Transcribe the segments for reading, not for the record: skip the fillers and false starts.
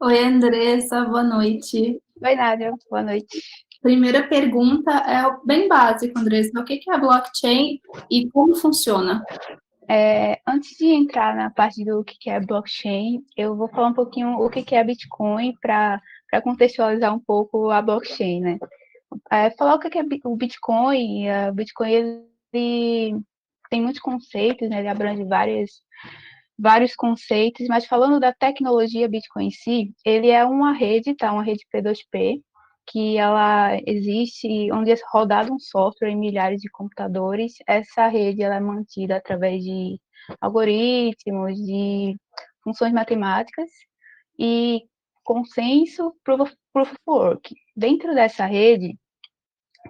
Oi, Andressa, boa noite. Oi, Nádia, boa noite. Primeira pergunta é bem básico, Andressa. O que é a blockchain e como funciona? Antes de entrar na parte do que é blockchain, eu vou falar um pouquinho o que é Bitcoin para contextualizar um pouco a blockchain, né? Falar o que é o Bitcoin. O Bitcoin ele tem muitos conceitos, né? Ele abrange vários conceitos, mas falando da tecnologia Bitcoin em si, ele é uma rede, tá? Uma rede P2P, que ela existe onde é rodado um software em milhares de computadores. Essa rede ela é mantida através de algoritmos, de funções matemáticas e consenso proof of work. Dentro dessa rede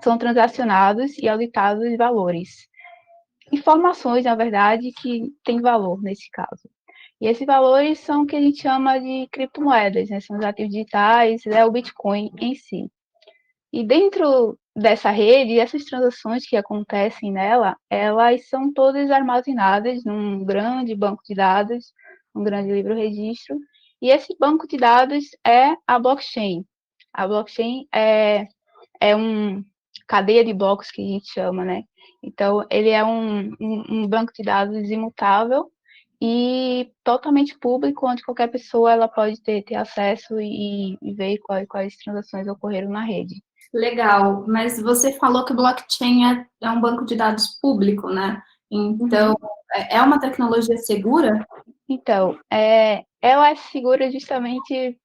são transacionados e auditados valores. Informações, na verdade, que têm valor nesse caso. E esses valores são o que a gente chama de criptomoedas, né? São os ativos digitais, é o Bitcoin em si. E dentro dessa rede, essas transações que acontecem nela, elas são todas armazenadas num grande banco de dados, um grande livro-registro, e esse banco de dados é a blockchain. A blockchain é um cadeia de blocos que a gente chama, né? Então, ele é um banco de dados imutável e totalmente público, onde qualquer pessoa ela pode ter acesso e ver quais transações ocorreram na rede. Legal, mas você falou que blockchain é um banco de dados público, né? Então, Uhum. é uma tecnologia segura? Então, ela é segura justamente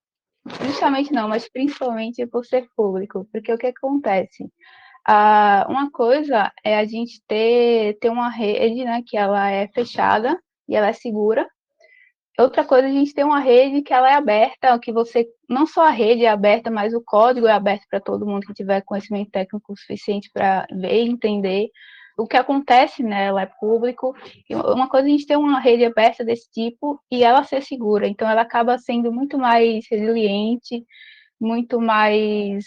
não, mas principalmente por ser público, porque o que acontece? Uma coisa é a gente ter uma rede, né, que ela é fechada e ela é segura. Outra coisa, a gente tem uma rede que ela é aberta, que você, não só a rede é aberta, mas o código é aberto para todo mundo que tiver conhecimento técnico suficiente para ver e entender. O que acontece nela é público. E uma coisa, a gente tem uma rede aberta desse tipo e ela ser segura. Então, ela acaba sendo muito mais resiliente, muito mais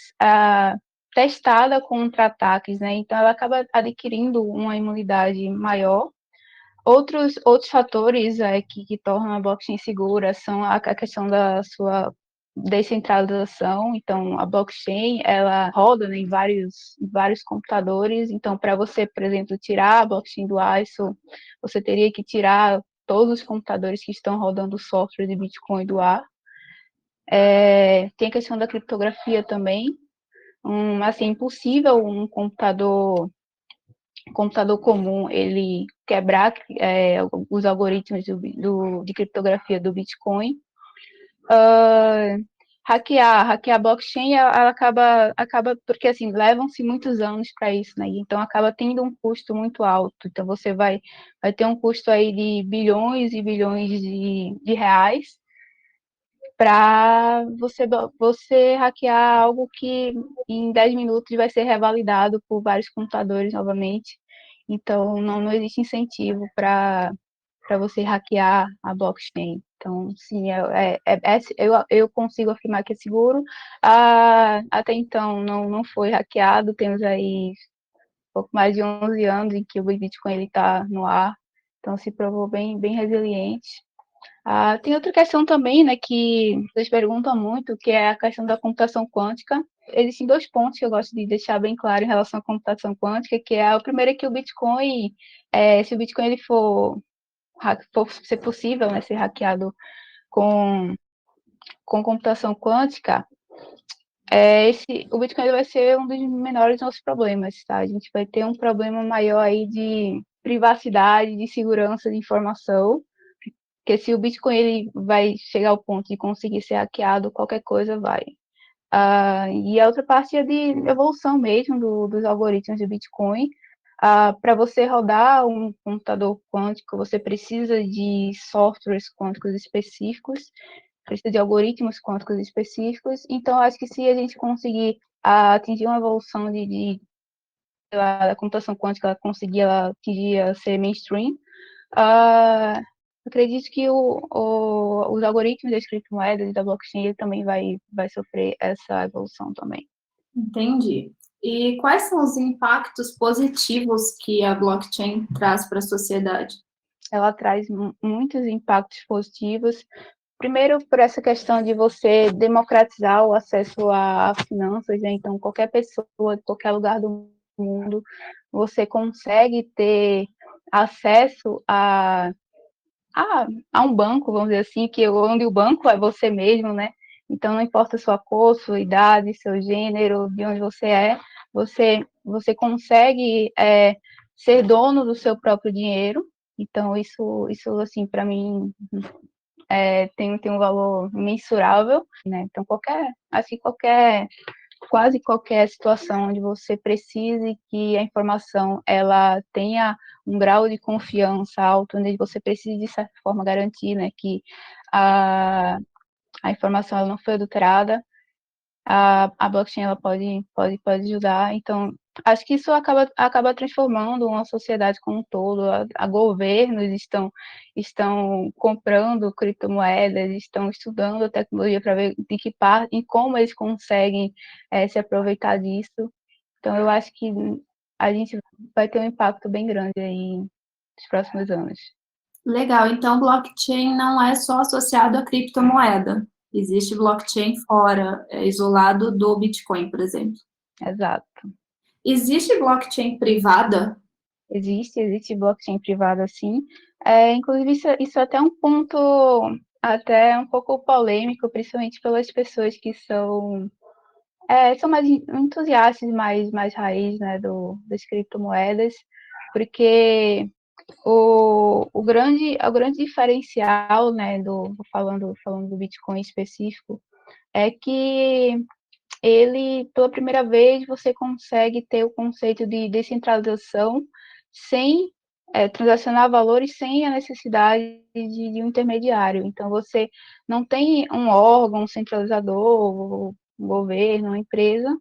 testada contra ataques, né? Então, ela acaba adquirindo uma imunidade maior. Outros fatores que tornam a blockchain segura são a questão da sua descentralização. Então, a blockchain ela roda, né, em vários computadores. Então, para você, por exemplo, tirar a blockchain do ISO, você teria que tirar todos os computadores que estão rodando o software de Bitcoin do ar. Tem a questão da criptografia também. Assim, é impossível um computador comum ele quebrar os algoritmos de criptografia do Bitcoin. Uh, hackear a blockchain, ela acaba porque assim levam-se muitos anos para isso, né? Então acaba tendo um custo muito alto. Então você vai ter um custo aí de bilhões e bilhões de reais para você hackear algo que em 10 minutos vai ser revalidado por vários computadores novamente. Então, não existe incentivo para você hackear a blockchain. Então, sim, eu consigo afirmar que é seguro. Até então, não foi hackeado. Temos aí pouco mais de 11 anos em que o Bitcoin está no ar. Então, se provou bem resiliente. Tem outra questão também, né, que vocês perguntam muito, que é a questão da computação quântica. Existem dois pontos que eu gosto de deixar bem claro em relação à computação quântica, que é o primeiro é que o Bitcoin, se o Bitcoin ele for ser possível, né, ser hackeado com, com computação quântica, o Bitcoin vai ser um dos menores dos nossos problemas, tá? A gente vai ter um problema maior aí de privacidade, de segurança de informação, porque se o Bitcoin ele vai chegar ao ponto de conseguir ser hackeado, qualquer coisa vai. E a outra parte é de evolução mesmo dos algoritmos do Bitcoin. Para você rodar um computador quântico, você precisa de softwares quânticos específicos, precisa de algoritmos quânticos específicos. Então, acho que se a gente conseguir atingir uma evolução da computação quântica, ela conseguir atingir ser mainstream, Uh, acredito que os algoritmos das criptomoedas e da blockchain ele também vai sofrer essa evolução também. Entendi. E quais são os impactos positivos que a blockchain traz para a sociedade? Ela traz muitos impactos positivos. Primeiro, por essa questão de você democratizar o acesso a finanças, né? Então, qualquer pessoa, de qualquer lugar do mundo, você consegue ter acesso a um banco, vamos dizer assim, onde o banco é você mesmo, né? Então, não importa a sua cor, sua idade, seu gênero, de onde você é, você consegue ser dono do seu próprio dinheiro. Então, isso assim, para mim, tem um valor mensurável, né? Então, quase qualquer situação onde você precise que a informação ela tenha um grau de confiança alto, onde você precise, de certa forma, garantir, né, que a, a informação ela não foi adulterada, a blockchain ela pode ajudar. Então, acho que isso acaba transformando uma sociedade como um todo. A governos estão comprando criptomoedas, estão estudando a tecnologia para ver de que parte, em como eles conseguem se aproveitar disso. Então, eu acho que a gente vai ter um impacto bem grande aí nos próximos anos. Legal, então blockchain não é só associado à criptomoeda. Existe blockchain fora, isolado do Bitcoin, por exemplo. Exato. Existe blockchain privada? Existe blockchain privada, sim. Inclusive, isso é até um ponto até um pouco polêmico, principalmente pelas pessoas que são mais entusiastas, mais raiz, né, das criptomoedas, porque o grande diferencial, né, falando do Bitcoin específico, é que ele, pela primeira vez, você consegue ter o conceito de descentralização sem transacionar valores sem a necessidade de um intermediário. Então, você não tem um órgão centralizador, um governo, uma empresa,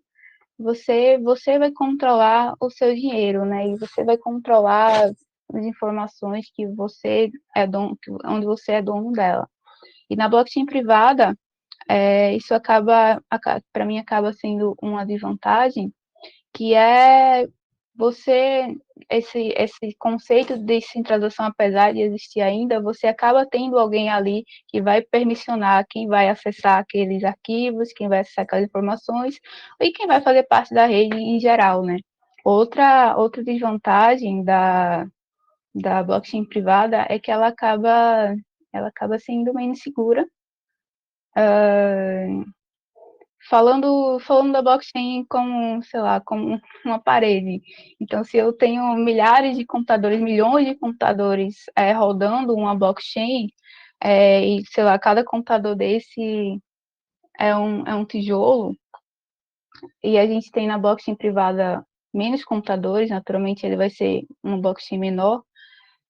você vai controlar o seu dinheiro, né? E você vai controlar as informações que você é dono, onde você é dono dela. E na blockchain privada, isso para mim, acaba sendo uma desvantagem, que é você, esse conceito de descentralização, apesar de existir ainda, você acaba tendo alguém ali que vai permissionar quem vai acessar aqueles arquivos, quem vai acessar aquelas informações, e quem vai fazer parte da rede em geral, né? Outra desvantagem da blockchain privada é que ela acaba sendo menos segura. Falando da blockchain como, sei lá, como uma parede. Então, se eu tenho milhares de computadores, milhões de computadores rodando uma blockchain, e, sei lá, cada computador desse é um tijolo, e a gente tem na blockchain privada menos computadores, naturalmente ele vai ser uma blockchain menor.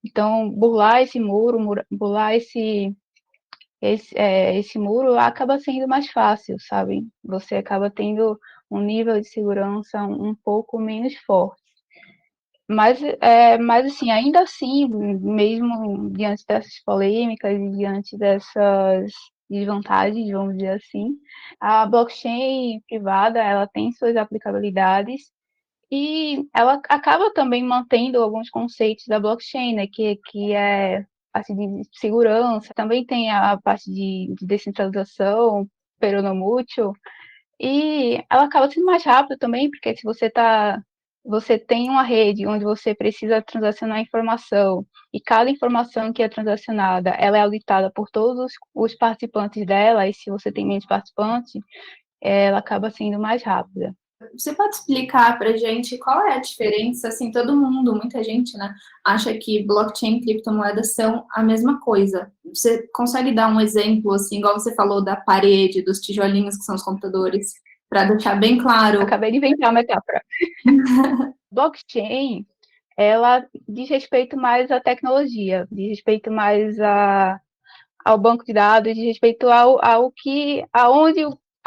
Então, burlar esse muro, burlar esse muro acaba sendo mais fácil, sabe? Você acaba tendo um nível de segurança um pouco menos forte. Mas assim, ainda assim, mesmo diante dessas polêmicas e diante dessas desvantagens, vamos dizer assim, a blockchain privada, ela tem suas aplicabilidades e ela acaba também mantendo alguns conceitos da blockchain, né, que é a parte de segurança, também tem a parte de descentralização, peronomútil, e ela acaba sendo mais rápida também, porque se você tem uma rede onde você precisa transacionar informação, e cada informação que é transacionada, ela é auditada por todos os participantes dela, e se você tem menos participantes, ela acaba sendo mais rápida. Você pode explicar para a gente qual é a diferença? Assim, todo mundo, muita gente, né, acha que blockchain e criptomoedas são a mesma coisa. Você consegue dar um exemplo, assim, igual você falou da parede, dos tijolinhos que são os computadores, para deixar bem claro? Acabei de inventar a metáfora. Blockchain, ela diz respeito mais à tecnologia, diz respeito mais ao banco de dados, diz respeito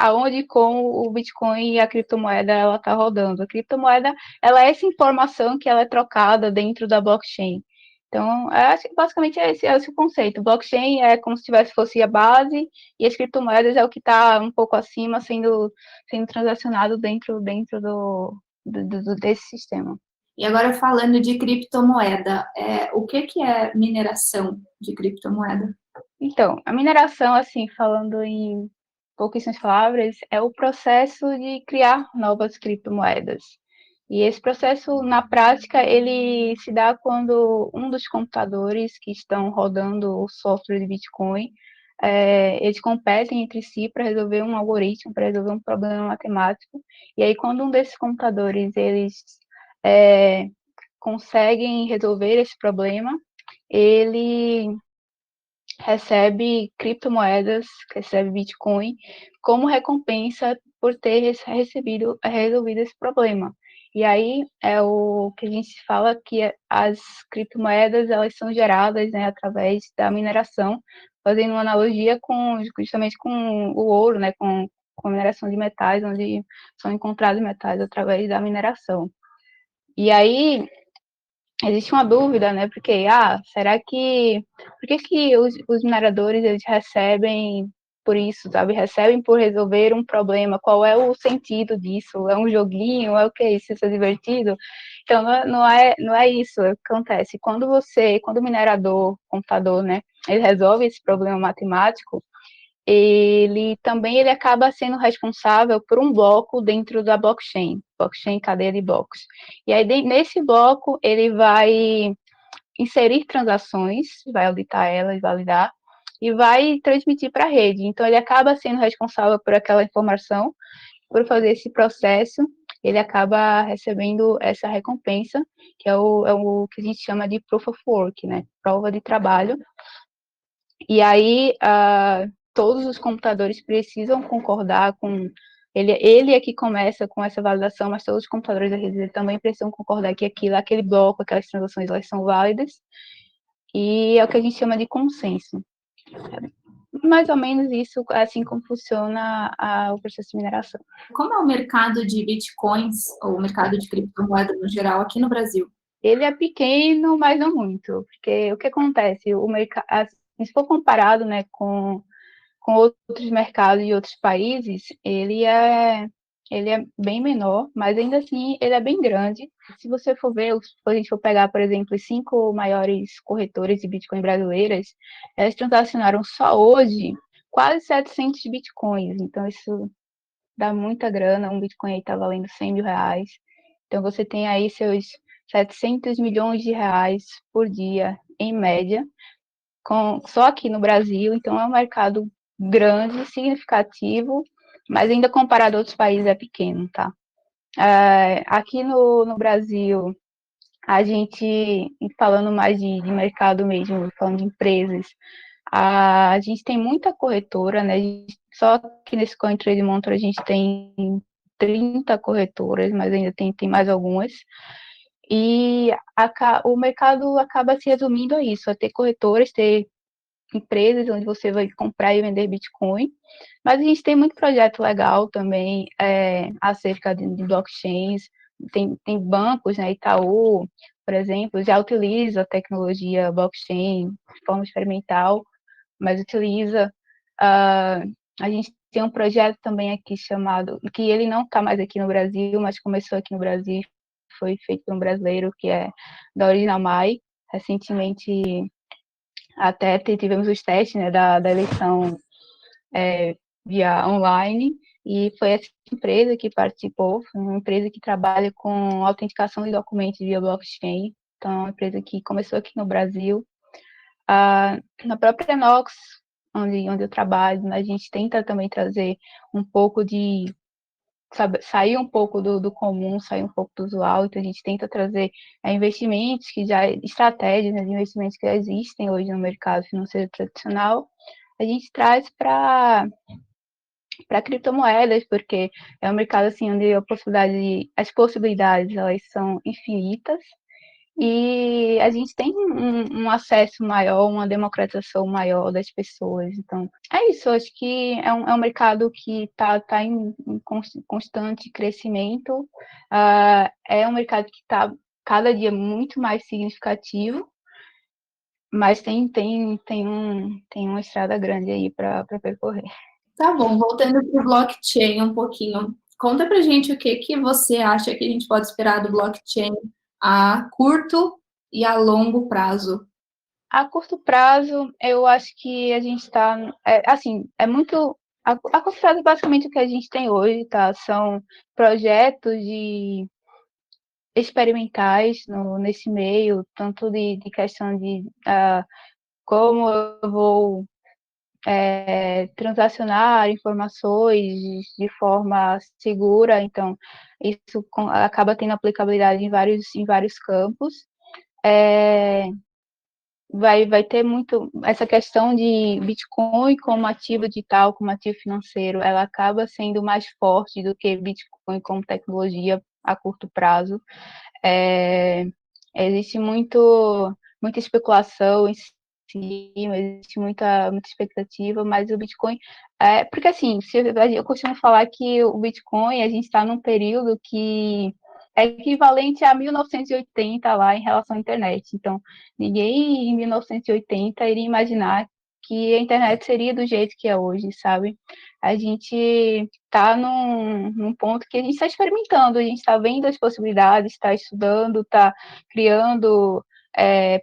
aonde com o Bitcoin e a criptomoeda ela está rodando. A criptomoeda, ela é essa informação que ela é trocada dentro da blockchain. Então, basicamente é esse o conceito. Blockchain é como se fosse a base e as criptomoedas é o que está um pouco acima sendo transacionado dentro desse sistema. E agora falando de criptomoeda, o que é mineração de criptomoeda? Então, a mineração, assim, falando em pouquíssimas palavras, é o processo de criar novas criptomoedas. E esse processo, na prática, ele se dá quando um dos computadores que estão rodando o software de Bitcoin, eles competem entre si para resolver um algoritmo, para resolver um problema matemático. E aí, quando um desses computadores eles conseguem resolver esse problema, ele recebe criptomoedas, recebe Bitcoin, como recompensa por ter resolvido esse problema. E aí é o que a gente fala que as criptomoedas elas são geradas, né, através da mineração, fazendo uma analogia justamente com o ouro, né, com a mineração de metais, onde são encontrados metais através da mineração. E aí existe uma dúvida, né? Porque, será que... Por que os mineradores, eles recebem por isso, sabe? Recebem por resolver um problema. Qual é o sentido disso? É um joguinho? É o que? Isso é divertido? Então, não é isso que acontece. Quando o minerador, computador, né? Ele resolve esse problema matemático, ele acaba sendo responsável por um bloco dentro da blockchain cadeia de blocos. E aí, nesse bloco, ele vai inserir transações, vai auditar elas, validar, e vai transmitir para a rede. Então, ele acaba sendo responsável por aquela informação, por fazer esse processo, ele acaba recebendo essa recompensa, que é o que a gente chama de proof of work, né? Prova de trabalho. E aí, todos os computadores precisam concordar com... Ele é que começa com essa validação, mas todos os computadores da rede também precisam concordar que aquele bloco, aquelas transações, elas são válidas. E é o que a gente chama de consenso. Mais ou menos isso, assim como funciona o processo de mineração. Como é o mercado de bitcoins, ou o mercado de criptomoeda no geral, aqui no Brasil? Ele é pequeno, mas não muito, porque o que acontece? O mercado, se for comparado, né, com outros mercados de outros países, ele é bem menor, mas ainda assim ele é bem grande. Se você for ver, se a gente for pegar, por exemplo, os 5 maiores corretores de Bitcoin brasileiras, elas transacionaram só hoje quase 700 Bitcoins. Então, isso dá muita grana. Um Bitcoin aí está valendo R$ 100.000. Então, você tem aí seus 700 milhões de reais por dia, em média, só aqui no Brasil. Então, é um mercado grande, significativo, mas ainda comparado a outros países é pequeno, tá? Aqui no Brasil, a gente, falando mais de mercado mesmo, falando de empresas, a gente tem muita corretora, né? Só que nesse CoinTrade Monitor a gente tem 30 corretoras, mas ainda tem mais algumas. E o mercado acaba se resumindo a isso, a ter corretoras, ter empresas onde você vai comprar e vender Bitcoin. Mas a gente tem muito projeto legal também acerca de blockchains. Tem bancos, né? Itaú, por exemplo, já utiliza a tecnologia blockchain de forma experimental, mas utiliza. A gente tem um projeto também aqui chamado, que ele não está mais aqui no Brasil, mas começou aqui no Brasil, foi feito por um brasileiro, que é da Original Mai. Recentemente, até tivemos os testes, né, da eleição via online, e foi essa empresa que participou, foi uma empresa que trabalha com autenticação de documentos via blockchain. Então, é uma empresa que começou aqui no Brasil. Na própria Nox, onde eu trabalho, a gente tenta também trazer um pouco de... sair um pouco do comum, sair um pouco do usual. Então, a gente tenta trazer investimentos estratégias, né, de investimentos que já existem hoje no mercado financeiro tradicional, a gente traz para criptomoedas, porque é um mercado assim onde as possibilidades elas são infinitas, e a gente tem um acesso maior, uma democratização maior das pessoas. Então, é isso. Acho que é um mercado que está em constante crescimento. É um mercado que está cada dia muito mais significativo, mas tem uma estrada grande aí para percorrer. Tá bom, voltando para o blockchain um pouquinho. conta pra gente o que que você acha que a gente pode esperar do blockchain a curto e a longo prazo. A curto prazo, eu acho que a gente está, assim, é muito. A curto prazo, basicamente, o que a gente tem hoje, tá? São projetos de experimentais nesse meio, tanto de questão de como eu vou transacionar informações de forma segura, então isso acaba tendo aplicabilidade em vários campos. É, vai ter muito essa questão de Bitcoin como ativo digital, como ativo financeiro, ela acaba sendo mais forte do que Bitcoin como tecnologia a curto prazo. É, existe muita especulação em cima, existe muita expectativa, mas o Bitcoin. Porque assim, eu costumo falar que o Bitcoin, a gente está num período que é equivalente a 1980 lá em relação à internet. Então, ninguém em 1980 iria imaginar que a internet seria do jeito que é hoje, sabe? A gente está num ponto que a gente está experimentando, a gente está vendo as possibilidades, está estudando, está criando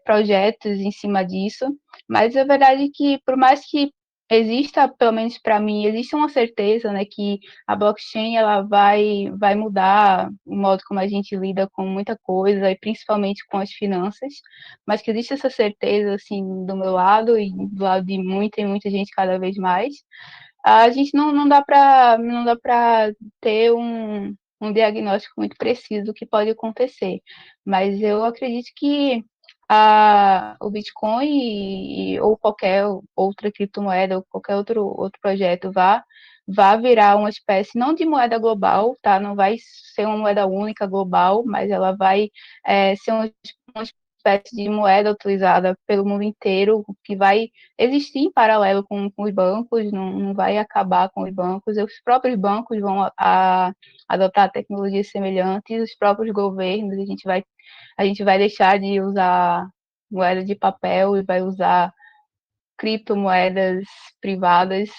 projetos em cima disso, mas a verdade é que, por mais que exista, pelo menos para mim, existe uma certeza, né, que a blockchain ela vai mudar o modo como a gente lida com muita coisa, e principalmente com as finanças, mas que existe essa certeza, assim, do meu lado e do lado de muita e muita gente cada vez mais. A gente não dá para ter um diagnóstico muito preciso do que pode acontecer, mas eu acredito que o Bitcoin ou qualquer outra criptomoeda ou qualquer outro projeto vá virar uma espécie não de moeda global, tá? Não vai ser uma moeda única global, mas ela vai ser uma espécie de moeda utilizada pelo mundo inteiro, que vai existir em paralelo com os bancos, não vai acabar com os bancos, os próprios bancos vão adotar tecnologias semelhantes, os próprios governos, a gente vai deixar de usar moeda de papel e vai usar criptomoedas privadas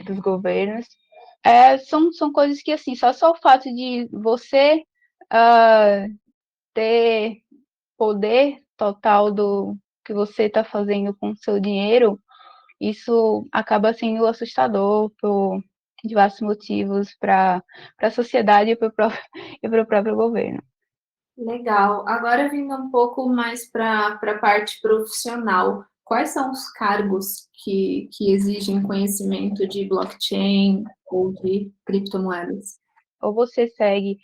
dos governos. São coisas que, assim, só o fato de você ter poder total do que você está fazendo com o seu dinheiro, isso acaba sendo assustador por diversos motivos para a sociedade e para o próprio governo. Legal. Agora vindo um pouco mais para a parte profissional, quais são os cargos que exigem conhecimento de blockchain ou de criptomoedas? Ou você segue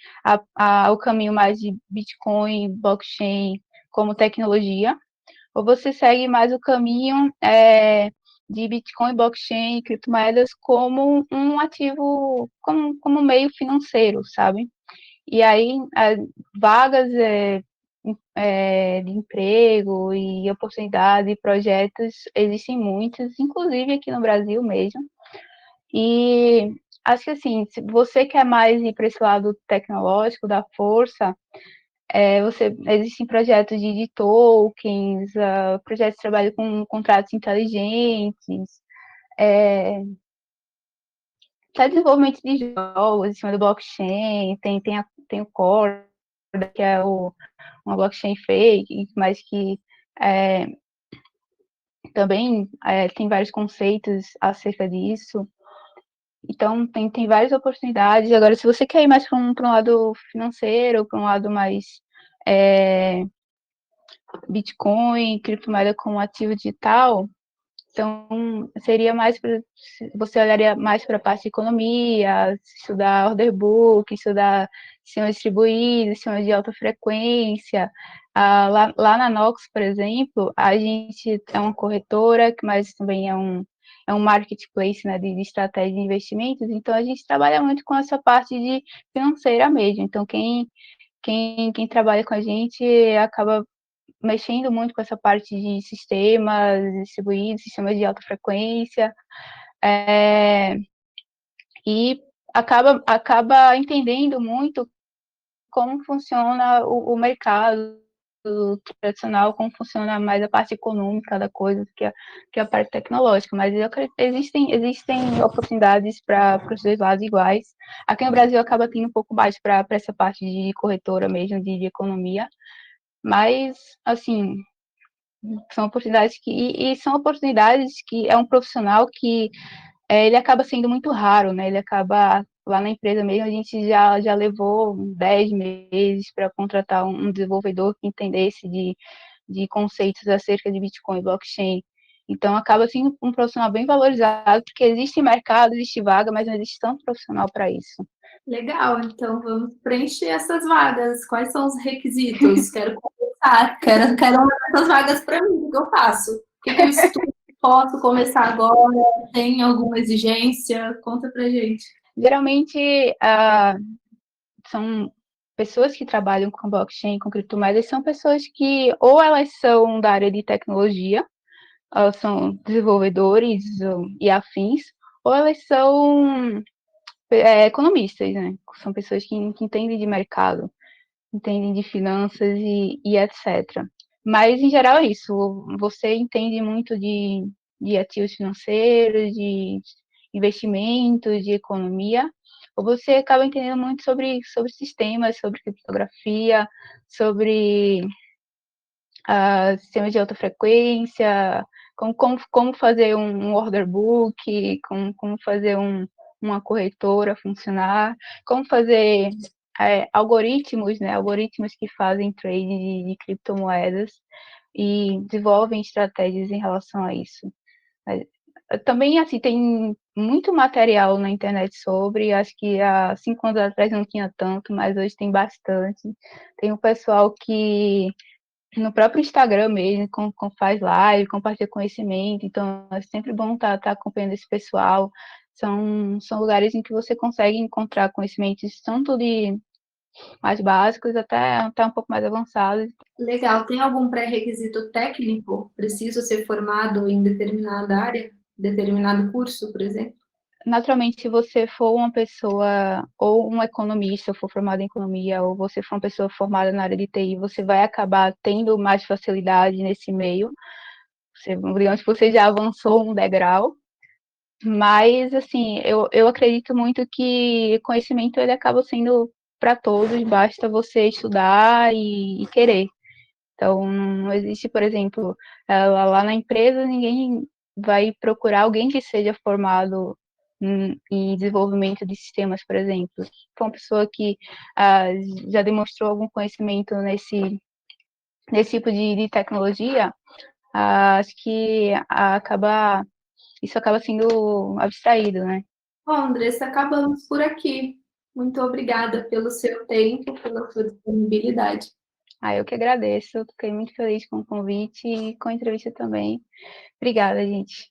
o caminho mais de Bitcoin, blockchain como tecnologia, ou você segue mais o caminho de Bitcoin, blockchain e criptomoedas como um ativo, como meio financeiro, sabe? E aí, vagas de emprego e oportunidades e projetos existem muitos, inclusive aqui no Brasil mesmo. E acho que assim, se você quer mais ir para esse lado tecnológico da força, existem projetos de tokens, projetos de trabalho com contratos inteligentes, até desenvolvimento de jogos em cima do blockchain, tem o Core, que é uma blockchain fake, mas que é, também tem vários conceitos acerca disso. Então, tem várias oportunidades. Agora, se você quer ir mais para um lado financeiro, para um lado mais Bitcoin, criptomoeda como ativo digital, então seria mais você olharia mais para a parte de economia, estudar order book, estudar sistemas distribuídos, sistemas de alta frequência. Lá na Nox, por exemplo, a gente é uma corretora, mas também é um marketplace, né, de estratégia de investimentos, então a gente trabalha muito com essa parte de financeira mesmo. Então, quem trabalha com a gente acaba mexendo muito com essa parte de sistemas distribuídos, sistemas de alta frequência, e acaba entendendo muito como funciona o mercado, tradicional, como funciona mais a parte econômica da coisa, que a parte tecnológica, mas eu acredito, existem oportunidades para os dois lados iguais. Aqui no Brasil acaba tendo um pouco mais para essa parte de corretora mesmo, de economia, mas, assim, são oportunidades e são oportunidades que é um profissional que ele acaba sendo muito raro, né? Ele acaba, lá na empresa mesmo, a gente já levou 10 meses para contratar um desenvolvedor que entendesse de conceitos acerca de Bitcoin e blockchain. Então, acaba sendo um profissional bem valorizado, porque existe mercado, existe vaga, mas não existe tanto profissional para isso. Legal, então vamos preencher essas vagas. Quais são os requisitos? Quero conversar, quero uma dessas vagas para mim. O que eu faço? O que eu estudo? Posso começar agora? Tem alguma exigência? Conta pra gente. Geralmente, são pessoas que trabalham com blockchain, com criptomoedas, são pessoas que ou elas são da área de tecnologia, elas são desenvolvedores e afins, ou elas são economistas, né? São pessoas que entendem de mercado, entendem de finanças e etc. Mas, em geral, é isso. Você entende muito de ativos financeiros, de investimentos, de economia, ou você acaba entendendo muito sobre sistemas, sobre criptografia, sobre sistemas de alta frequência, como fazer um order book, como fazer uma corretora funcionar, como fazer algoritmos, né, algoritmos que fazem trade de criptomoedas e desenvolvem estratégias em relação a isso. Também, assim, tem muito material na internet sobre, acho que há 5 anos atrás não tinha tanto, mas hoje tem bastante. Tem um pessoal que no próprio Instagram mesmo, faz live, compartilha conhecimento, então é sempre bom estar acompanhando esse pessoal. São lugares em que você consegue encontrar conhecimentos tanto de mais básicos até um pouco mais avançados. Legal. Tem algum pré-requisito técnico? Preciso ser formado em determinada área? Determinado curso, por exemplo? Naturalmente, se você for uma pessoa ou um economista, for formado em economia, ou você for uma pessoa formada na área de TI, você vai acabar tendo mais facilidade nesse meio. Digamos que você já avançou um degrau, mas, assim, eu acredito muito que conhecimento ele acaba sendo para todos, basta você estudar e querer. Então, não existe, por exemplo, lá na empresa, ninguém vai procurar alguém que seja formado em desenvolvimento de sistemas, por exemplo. Se for uma pessoa que ah, já demonstrou algum conhecimento nesse tipo de tecnologia, acho que isso acaba sendo abstraído, né? Bom, Andressa, acabamos por aqui. Muito obrigada pelo seu tempo, pela sua disponibilidade. Eu que agradeço, eu fiquei muito feliz com o convite e com a entrevista também. Obrigada, gente.